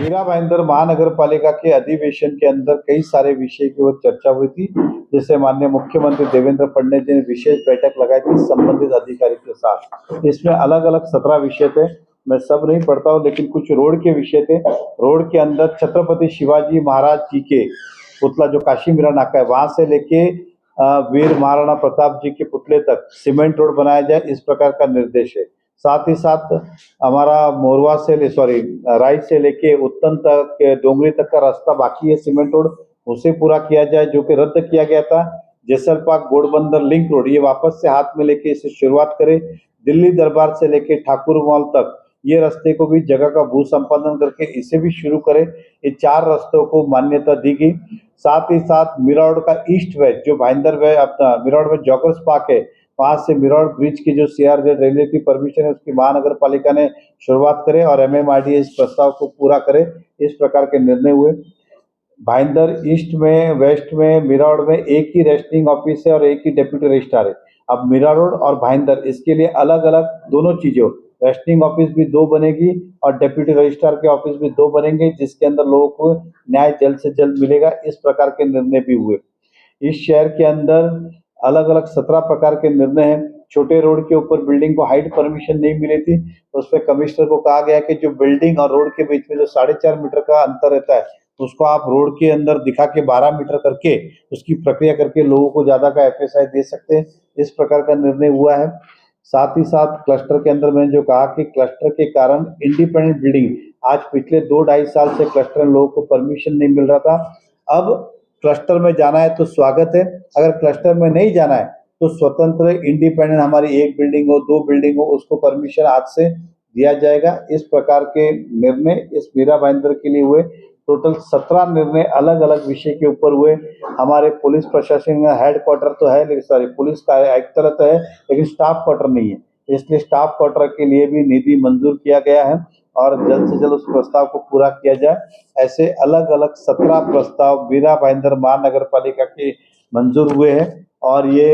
मीरा भाईंदर महानगर पालिका के अधिवेशन के अंदर कई सारे विषय की ओर चर्चा हुई थी, जिससे माननीय मुख्यमंत्री देवेंद्र फडणवीस जी ने विशेष बैठक लगाई थी संबंधित अधिकारी के साथ। इसमें अलग अलग 17 विषय थे। मैं सब नहीं पढ़ता हूँ, लेकिन कुछ रोड के विषय थे। रोड के अंदर छत्रपति शिवाजी महाराज जी के पुतला जो काशी मीरा नाका है वहां से लेके वीर महाराणा प्रताप जी के पुतले तक सीमेंट रोड बनाया जाए, इस प्रकार का निर्देश है। साथ ही साथ हमारा मोरवा से राइट से लेके उत्तन तक डोंगरी तक का रास्ता बाकी है सीमेंट रोड, उसे पूरा किया जाए जो कि रद्द किया गया था। जैसलपाक गोडबंदर लिंक रोड ये वापस से हाथ में लेके इसे शुरुआत करें। दिल्ली दरबार से लेके ठाकुर मॉल तक ये रास्ते को भी जगह का भू संपादन करके इसे भी शुरू करें। ये 4 रास्तों को मान्यता दी गई। साथ ही साथ मीरा रोड का ईस्ट वेस्ट जो भाईंदर वे अपना मीरा रोड में जॉगर्स पार्क है, वहां से मीरा रोड ब्रिज की जो सीआरजेड रेलवे की परमिशन है उसकी महानगर पालिका ने शुरुआत करे और एमएमआरडीए इस प्रस्ताव को पूरा करे, इस प्रकार के निर्णय हुए। भाईंदर ईस्ट में वेस्ट में मीरा रोड में एक ही रजिस्ट्रिंग ऑफिस है और एक ही डेप्यूटी रजिस्ट्रार है। अब मीरा रोड और भाईंदर इसके लिए अलग अलग दोनों चीजें हो, रजिस्ट्रिंग ऑफिस भी 2 बनेगी और डेप्यूटी रजिस्ट्रार के ऑफिस भी 2 बनेंगे, जिसके अंदर लोगों को न्याय जल्द से जल्द मिलेगा, इस प्रकार के निर्णय भी हुए। इस शहर के अंदर अलग अलग 17 प्रकार के निर्णय हैं। छोटे रोड के ऊपर बिल्डिंग को हाइट परमिशन नहीं मिली थी, तो उस पर कमिश्नर को कहा गया कि जो बिल्डिंग और रोड के बीच में जो 4.5 मीटर का अंतर रहता है उसको आप रोड के अंदर दिखा के 12 मीटर करके उसकी प्रक्रिया करके लोगों को ज्यादा का एफएसआई दे सकते हैं, इस प्रकार का निर्णय हुआ है। साथ ही साथ क्लस्टर के अंदर मैंने जो कहा कि क्लस्टर के कारण इंडिपेंडेंट बिल्डिंग आज पिछले 2-2.5 साल से क्लस्टर में लोगों को परमिशन नहीं मिल रहा था। अब क्लस्टर में जाना है तो स्वागत है, अगर क्लस्टर में नहीं जाना है तो स्वतंत्र इंडिपेंडेंट हमारी 1 बिल्डिंग हो 2 बिल्डिंग हो उसको परमिशन आज से दिया जाएगा। इस प्रकार के निर्णय इस मीरा भाईंदर के लिए हुए। टोटल 17 निर्णय अलग अलग विषय के ऊपर हुए। हमारे पुलिस प्रशासन हेडक्वार्टर तो है, लेकिन सॉरी पुलिस का आयुक्तालय तो है लेकिन स्टाफ क्वार्टर नहीं है, इसलिए स्टाफ क्वार्टर के लिए भी निधि मंजूर किया गया है और जल्द से जल्द उस प्रस्ताव को पूरा किया जाए। ऐसे अलग अलग 17 प्रस्ताव मीरा भाईंदर महानगर पालिका के मंजूर हुए हैं और ये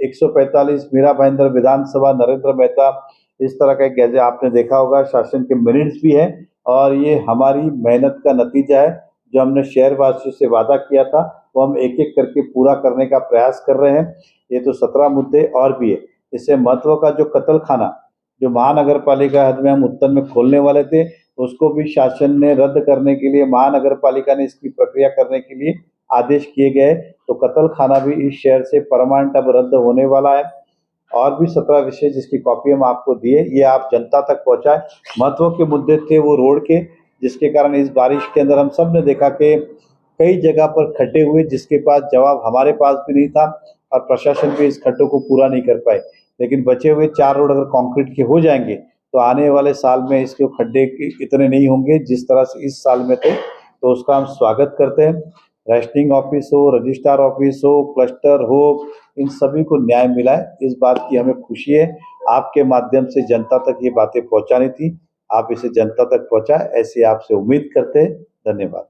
145 मीरा भाईंदर विधानसभा नरेंद्र मेहता इस तरह का एक गैजेट आपने देखा होगा, शासन के मिनट्स भी है और ये हमारी मेहनत का नतीजा है। जो हमने शहरवासियों से वादा किया था वो हम एक एक करके पूरा करने का प्रयास कर रहे हैं। ये तो 17 मुद्दे और भी है। इससे महत्व का जो कत्ल खाना जो महानगर पालिका हद में हम उत्तर में खोलने वाले थे उसको भी शासन ने रद्द करने के लिए महानगर पालिका ने इसकी प्रक्रिया करने के लिए आदेश किए गए, तो कत्ल खाना भी इस शहर से परमानेंट अब रद्द होने वाला है। और भी 17 विषय जिसकी कॉपी हम आपको दिए, ये आप जनता तक पहुंचाए। महत्व के मुद्दे थे वो रोड के, जिसके कारण इस बारिश के अंदर हम सब ने देखा कि कई जगह पर खड्डे हुए जिसके पास जवाब हमारे पास भी नहीं था और प्रशासन भी इस खड्डों को पूरा नहीं कर पाए। लेकिन बचे हुए 4 रोड अगर कंक्रीट के हो जाएंगे तो आने वाले साल में इसके खड्डे इतने नहीं होंगे जिस तरह से इस साल में थे, तो उसका हम स्वागत करते हैं। रजिस्ट्रिंग ऑफिस हो, रजिस्ट्रार ऑफिस हो, क्लस्टर हो, इन सभी को न्याय मिला है, इस बात की हमें खुशी है। आपके माध्यम से जनता तक ये बातें पहुंचानी थी, आप इसे जनता तक पहुंचाए ऐसी आपसे उम्मीद करते हैं। धन्यवाद।